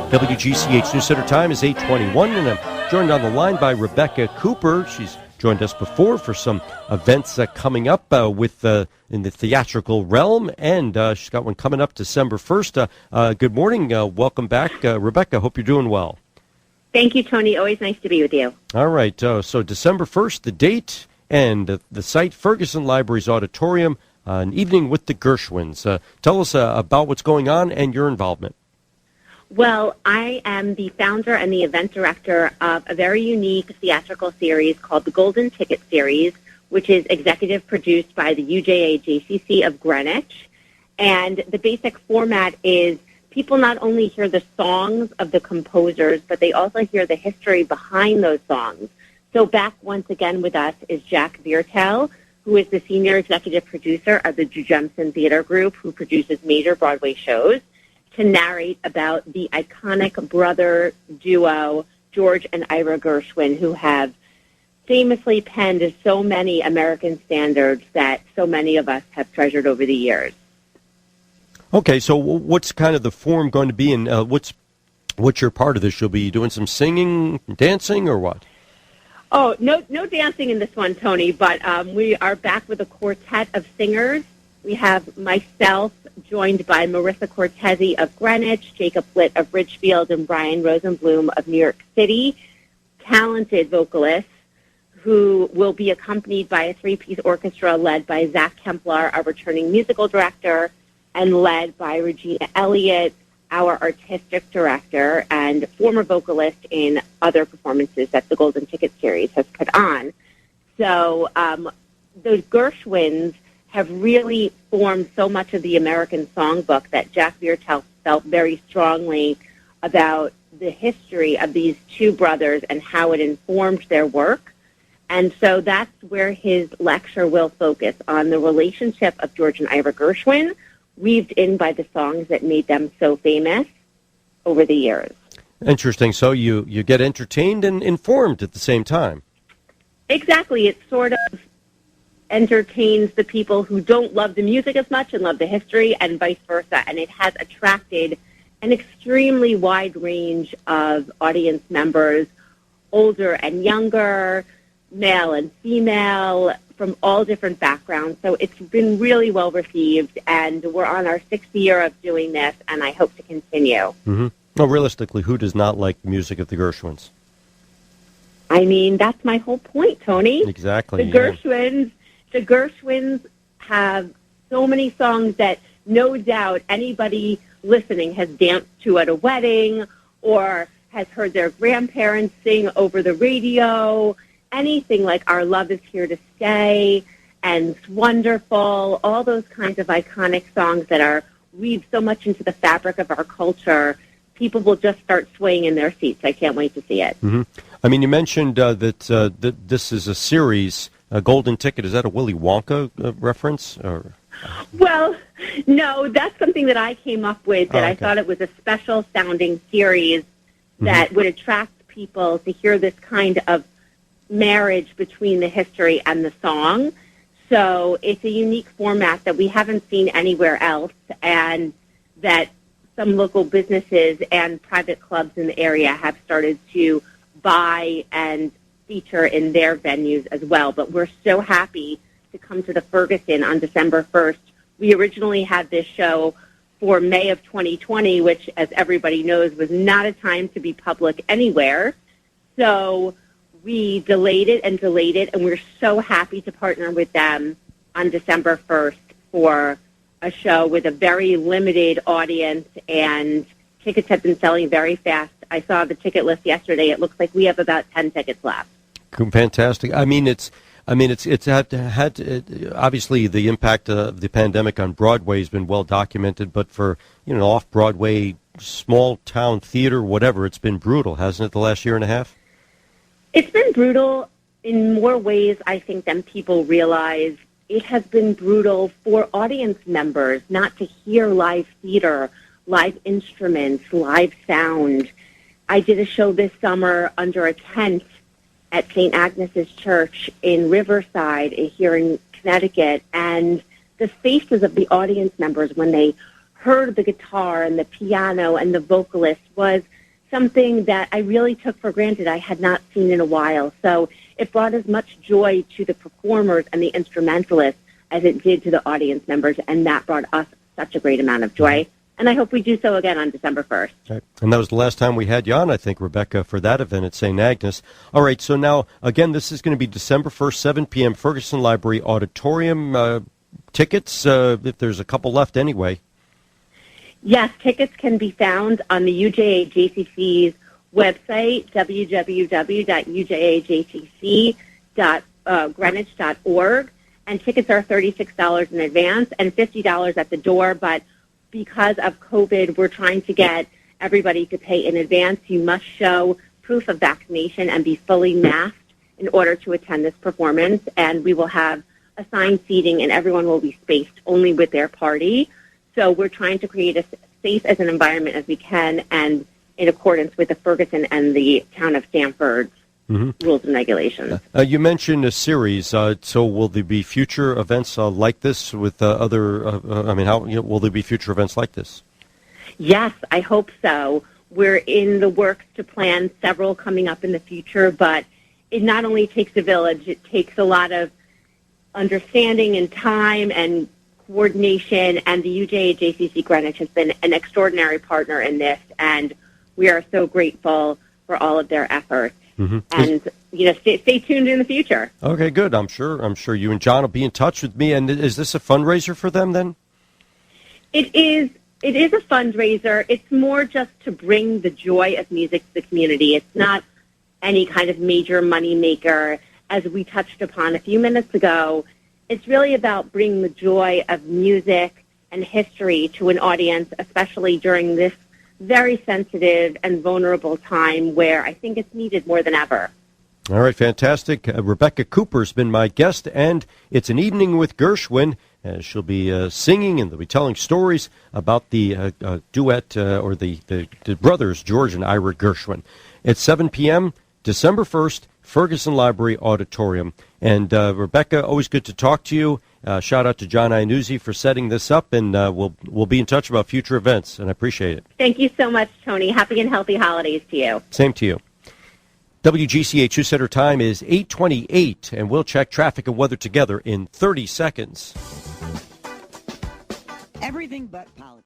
WGCH News Center time is 8:21, and I'm joined on the line by Rebecca Cooper. She's joined us before for some events coming up in the theatrical realm, and she's got one coming up December 1st. Good morning. Welcome back, Rebecca. Hope you're doing well. Thank you, Tony. Always nice to be with you. All right. So December 1st, the date and the site, Ferguson Library's Auditorium, an evening with the Gershwins. Tell us about what's going on and your involvement. Well, I am the founder and the event director of a very unique theatrical series called the Golden Ticket Series, which is executive produced by the UJA-JCC of Greenwich. And the basic format is people not only hear the songs of the composers, but they also hear the history behind those songs. So back once again with us is Jack Viertel, who is the senior executive producer of the Gershwins Theater Group, who produces major Broadway shows, to narrate about the iconic brother duo, George and Ira Gershwin, who have famously penned so many American standards that so many of us have treasured over the years. Okay, so what's kind of the form going to be, and what's your part of this? You'll be doing some singing, dancing, or what? Oh, no dancing in this one, Tony, but we are back with a quartet of singers. We have myself, joined by Marissa Cortese of Greenwich, Jacob Litt of Ridgefield, and Brian Rosenblum of New York City, talented vocalists who will be accompanied by a three-piece orchestra led by Zach Kemplar, our returning musical director, and led by Regina Elliott, our artistic director and former vocalist in other performances that the Golden Ticket Series has put on. So those Gershwins have really formed so much of the American songbook that Jack Viertel felt very strongly about the history of these two brothers and how it informed their work. And so that's where his lecture will focus, on the relationship of George and Ira Gershwin, weaved in by the songs that made them so famous over the years. Interesting. So you get entertained and informed at the same time. Exactly. It sort of entertains the people who don't love the music as much and love the history, and vice versa. And it has attracted an extremely wide range of audience members, older and younger, male and female, from all different backgrounds. So it's been really well received, and we're on our 6th year of doing this, and I hope to continue. Mm-hmm. Well, realistically, who does not like the music of the Gershwins? I mean, that's my whole point, Tony. Exactly. The Gershwins have so many songs that no doubt anybody listening has danced to at a wedding or has heard their grandparents sing over the radio. Anything like Our Love Is Here to Stay and It's Wonderful, all those kinds of iconic songs that are weaved so much into the fabric of our culture, people will just start swaying in their seats. I can't wait to see it. Mm-hmm. I mean, you mentioned that this is a series, a Golden Ticket. Is that a Willy Wonka reference? Or? Well, no, that's something that I came up with, that I thought it was a special-sounding series that would attract people to hear this kind of marriage between the history and the song. So it's a unique format that we haven't seen anywhere else, and that some local businesses and private clubs in the area have started to buy and feature in their venues as well. But we're so happy to come to the Ferguson on December 1st. We originally had this show for May of 2020, which, as everybody knows, was not a time to be public anywhere. So we delayed it, and we're so happy to partner with them on December 1st for a show with a very limited audience, and tickets have been selling very fast. I saw the ticket list yesterday. It looks like we have about 10 tickets left. Fantastic. It's had obviously the impact of the pandemic on Broadway has been well documented, but for off-Broadway, small-town theater, whatever, it's been brutal, hasn't it, the last year and a half? It's been brutal in more ways, I think, than people realize. It has been brutal for audience members not to hear live theater, live instruments, live sound. I did a show this summer under a tent at St. Agnes's Church in Riverside here in Connecticut, and the faces of the audience members when they heard the guitar and the piano and the vocalist was something that I really took for granted I had not seen in a while. So it brought as much joy to the performers and the instrumentalists as it did to the audience members, and that brought us such a great amount of joy. And I hope we do so again on December 1st. Right. And that was the last time we had you on, I think, Rebecca, for that event at St. Agnes. All right, so now, again, this is going to be December 1st, 7 p.m., Ferguson Library Auditorium. Tickets, if there's a couple left anyway. Yes, tickets can be found on the UJA-JCC's website, www.ujajcc.greenwich.org, and tickets are $36 in advance and $50 at the door, but because of COVID, we're trying to get everybody to pay in advance. You must show proof of vaccination and be fully masked in order to attend this performance, and we will have assigned seating, and everyone will be spaced only with their party. So we're trying to create as safe as an environment as we can, and in accordance with the Ferguson and the town of Stamford's rules and regulations. You mentioned a series, so will there be future events like this with other, will there be future events like this? Yes, I hope so. We're in the works to plan several coming up in the future, but it not only takes a village, it takes a lot of understanding and time and coordination, and the UJA-JCC Greenwich has been an extraordinary partner in this, and we are so grateful for all of their efforts. And stay tuned in the future. Okay, good. I'm sure you and John will be in touch with me. And is this a fundraiser for them then? It is a fundraiser. It's more just to bring the joy of music to the community. It's not any kind of major money maker. As we touched upon a few minutes ago, it's really about bringing the joy of music and history to an audience, especially during this very sensitive and vulnerable time where I think it's needed more than ever. All right, fantastic. Rebecca Cooper's been my guest, and it's an evening with Gershwin. She'll be singing, and they'll be telling stories about the duet, or the brothers, George and Ira Gershwin. It's 7 p.m., December 1st, Ferguson Library Auditorium. And Rebecca, always good to talk to you. Shout out to John Iannuzzi for setting this up, and we'll be in touch about future events, and I appreciate it. Thank you so much, Tony. Happy and healthy holidays to you. Same to you. WGCH Center time is 8:28, and we'll check traffic and weather together in 30 seconds. Everything but politics.